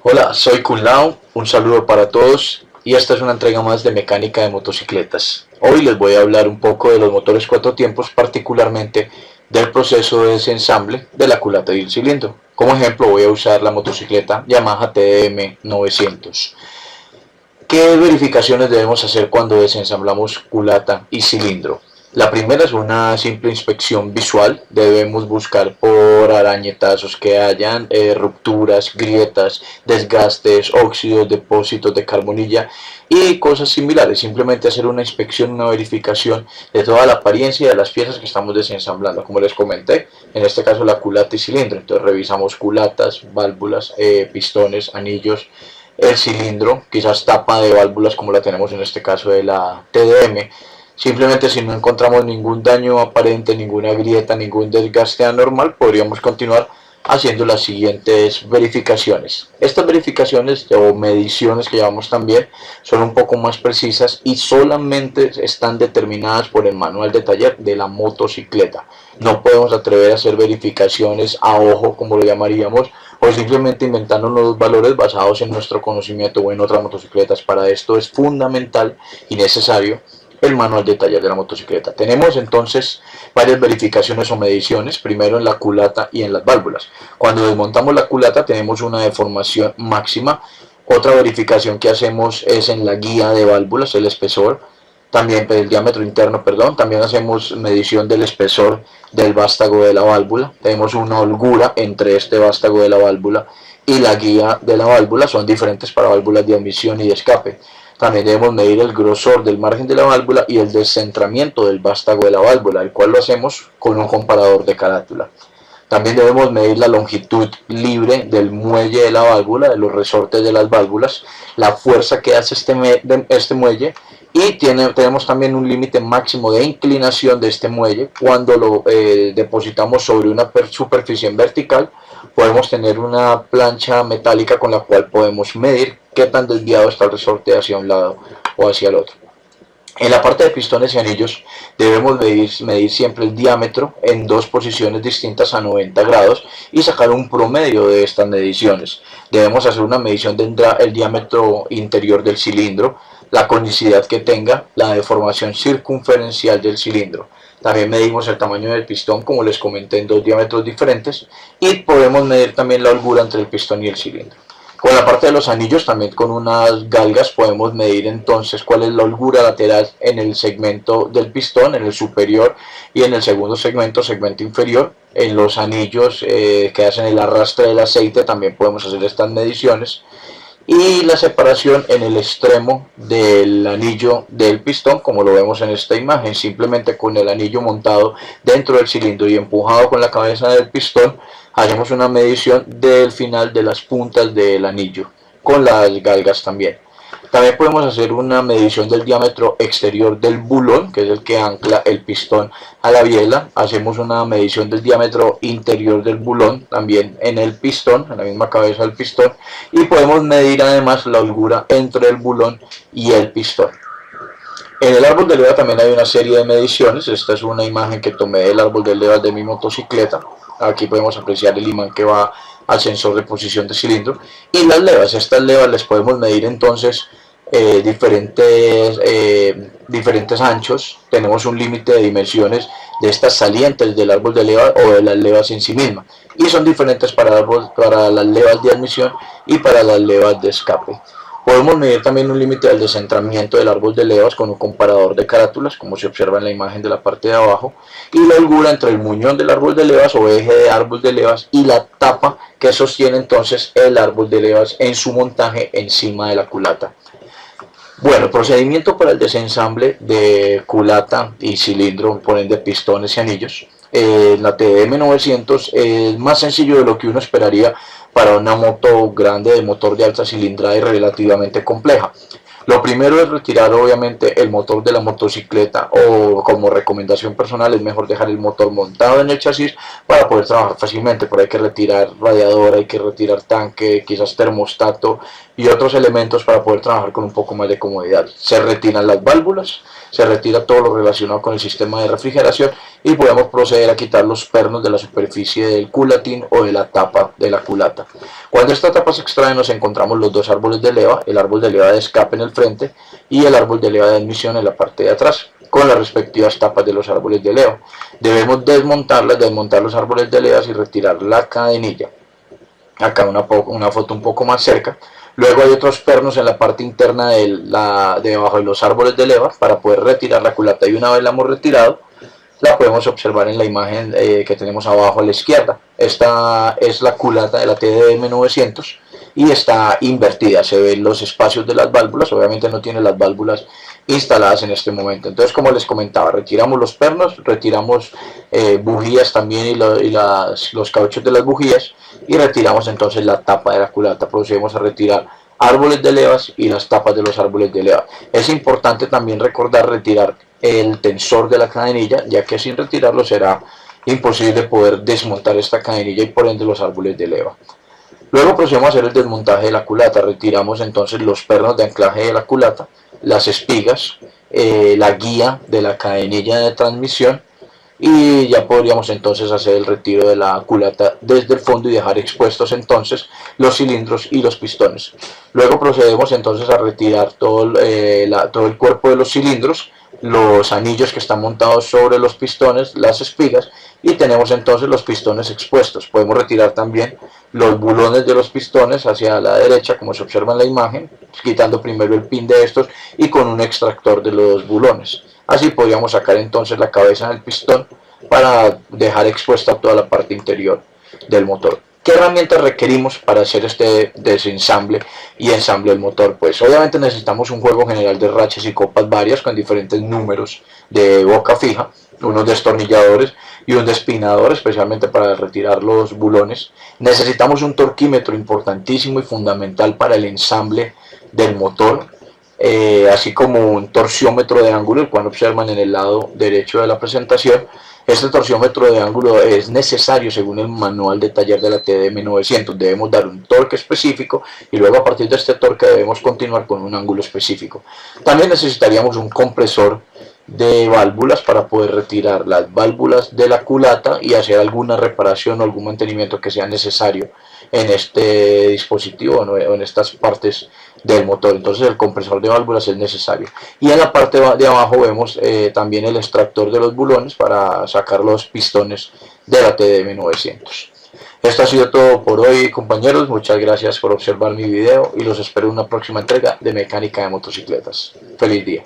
Hola, soy Kunlao, un saludo para todos y esta es una entrega más de mecánica de motocicletas. Hoy les voy a hablar un poco de los motores cuatro tiempos, particularmente del proceso de desensamble de la culata y el cilindro. Como ejemplo voy a usar la motocicleta Yamaha TDM 900. ¿Qué verificaciones debemos hacer cuando desensamblamos culata y cilindro? La primera es una simple inspección visual. Debemos buscar por arañetazos que hayan, rupturas, grietas, desgastes, óxidos, depósitos de carbonilla y cosas similares. Simplemente hacer una inspección, una verificación de toda la apariencia de las piezas que estamos desensamblando. Como les comenté, en este caso la culata y cilindro. Entonces revisamos culatas, válvulas, pistones, anillos, el cilindro, quizás tapa de válvulas como la tenemos en este caso de la TDM. Simplemente si no encontramos ningún daño aparente, ninguna grieta, ningún desgaste anormal, podríamos continuar haciendo las siguientes verificaciones. Estas verificaciones o mediciones que llevamos también son un poco más precisas y solamente están determinadas por el manual de taller de la motocicleta. No podemos atrever a hacer verificaciones a ojo, como lo llamaríamos, o simplemente inventando nuevos valores basados en nuestro conocimiento o en otras motocicletas. Para esto es fundamental y necesario el manual de taller de la motocicleta. Tenemos entonces varias verificaciones o mediciones, primero en la culata y en las válvulas. Cuando desmontamos la culata tenemos una deformación máxima. Otra verificación que hacemos es en la guía de válvulas, el espesor, también el diámetro interno, perdón, también hacemos medición del espesor del vástago de la válvula. Tenemos una holgura entre este vástago de la válvula y la guía de la válvula, son diferentes para válvulas de admisión y de escape. También debemos medir el grosor del margen de la válvula y el descentramiento del vástago de la válvula, el cual lo hacemos con un comparador de carátula. También debemos medir la longitud libre del muelle de la válvula, de los resortes de las válvulas, la fuerza que hace este muelle y tenemos también un límite máximo de inclinación de este muelle. Cuando lo depositamos sobre una superficie en vertical, podemos tener una plancha metálica con la cual podemos medir qué tan desviado está el resorte hacia un lado o hacia el otro. En la parte de pistones y anillos debemos medir siempre el diámetro en dos posiciones distintas a 90 grados y sacar un promedio de estas mediciones. Debemos hacer una medición del diámetro interior del cilindro, la conicidad que tenga, la deformación circunferencial del cilindro. También medimos el tamaño del pistón, como les comenté, en dos diámetros diferentes, y podemos medir también la holgura entre el pistón y el cilindro. Con la parte de los anillos, también con unas galgas, podemos medir entonces cuál es la holgura lateral en el segmento del pistón, en el superior, y en el segundo segmento inferior. En los anillos que hacen el arrastre del aceite también podemos hacer estas mediciones. Y la separación en el extremo del anillo del pistón, como lo vemos en esta imagen, simplemente con el anillo montado dentro del cilindro y empujado con la cabeza del pistón, hacemos una medición del final de las puntas del anillo, con las galgas también. También podemos hacer una medición del diámetro exterior del bulón, que es el que ancla el pistón a la biela. Hacemos una medición del diámetro interior del bulón, también en el pistón, en la misma cabeza del pistón. Y podemos medir además la holgura entre el bulón y el pistón. En el árbol de leva también hay una serie de mediciones. Esta es una imagen que tomé del árbol de levas de mi motocicleta. Aquí podemos apreciar el imán que va al sensor de posición de cilindro. Y las levas, estas levas les podemos medir entonces diferentes anchos. Tenemos un límite de dimensiones de estas salientes del árbol de leva o de las levas en sí mismas. Y son diferentes para las levas de admisión y para las levas de escape. Podemos medir también un límite del descentramiento del árbol de levas con un comparador de carátulas, como se observa en la imagen de la parte de abajo, y la holgura entre el muñón del árbol de levas o eje de árbol de levas y la tapa que sostiene entonces el árbol de levas en su montaje encima de la culata. Bueno, el procedimiento para el desensamble de culata y cilindro, por ende pistones y anillos, la TDM 900 es más sencillo de lo que uno esperaría para una moto grande de motor de alta cilindrada y relativamente compleja. Lo primero es retirar obviamente el motor de la motocicleta, o como recomendación personal es mejor dejar el motor montado en el chasis para poder trabajar fácilmente, pero hay que retirar radiador, hay que retirar tanque, quizás termostato y otros elementos para poder trabajar con un poco más de comodidad. Se retiran las válvulas, se retira todo lo relacionado con el sistema de refrigeración y podemos proceder a quitar los pernos de la superficie del culatín o de la tapa de la culata. Cuando esta tapa se extrae nos encontramos los dos árboles de leva, el árbol de leva de escape en el frente y el árbol de leva de admisión en la parte de atrás, con las respectivas tapas de los árboles de leva. Debemos desmontar los árboles de leva y retirar la cadenilla. Acá una foto un poco más cerca. Luego hay otros pernos en la parte interna debajo de los árboles de leva para poder retirar la culata, y una vez la hemos retirado la podemos observar en la imagen que tenemos abajo a la izquierda. Esta es la culata de la TDM 900 y está invertida, se ven los espacios de las válvulas, obviamente no tiene las válvulas instaladas en este momento. Entonces, como les comentaba, retiramos los pernos, retiramos bujías también los cauchos de las bujías, y retiramos entonces la tapa de la culata. Procedemos a retirar árboles de levas y las tapas de los árboles de leva. Es importante también recordar retirar el tensor de la cadenilla, ya que sin retirarlo será imposible poder desmontar esta cadenilla y por ende los árboles de leva. Luego procedemos a hacer el desmontaje de la culata. Retiramos entonces los pernos de anclaje de la culata, las espigas, la guía de la cadenilla de transmisión, y ya podríamos entonces hacer el retiro de la culata desde el fondo y dejar expuestos entonces los cilindros y los pistones. Luego procedemos entonces a retirar todo el cuerpo de los cilindros, los anillos que están montados sobre los pistones, las espigas, y tenemos entonces los pistones expuestos. Podemos retirar también los bulones de los pistones hacia la derecha, como se observa en la imagen, quitando primero el pin de estos y con un extractor de los bulones. Así podríamos sacar entonces la cabeza del pistón para dejar expuesta toda la parte interior del motor. ¿Qué herramientas requerimos para hacer este desensamble y ensamble del motor? Pues obviamente necesitamos un juego general de raches y copas varias con diferentes números de boca fija, unos destornilladores y un despinador, especialmente para retirar los bulones. Necesitamos un torquímetro importantísimo y fundamental para el ensamble del motor, así como un torsiómetro de ángulo, el cual observan en el lado derecho de la presentación. Este torsiómetro de ángulo es necesario según el manual de taller de la TDM 900. Debemos dar un torque específico y luego a partir de este torque debemos continuar con un ángulo específico. También necesitaríamos un compresor de válvulas para poder retirar las válvulas de la culata y hacer alguna reparación o algún mantenimiento que sea necesario en este dispositivo o en estas partes del motor. Entonces el compresor de válvulas es necesario, y en la parte de abajo vemos también el extractor de los bulones para sacar los pistones de la TDM 900. Esto ha sido todo por hoy, compañeros. Muchas gracias por observar mi video y los espero en una próxima entrega de mecánica de motocicletas. Feliz día.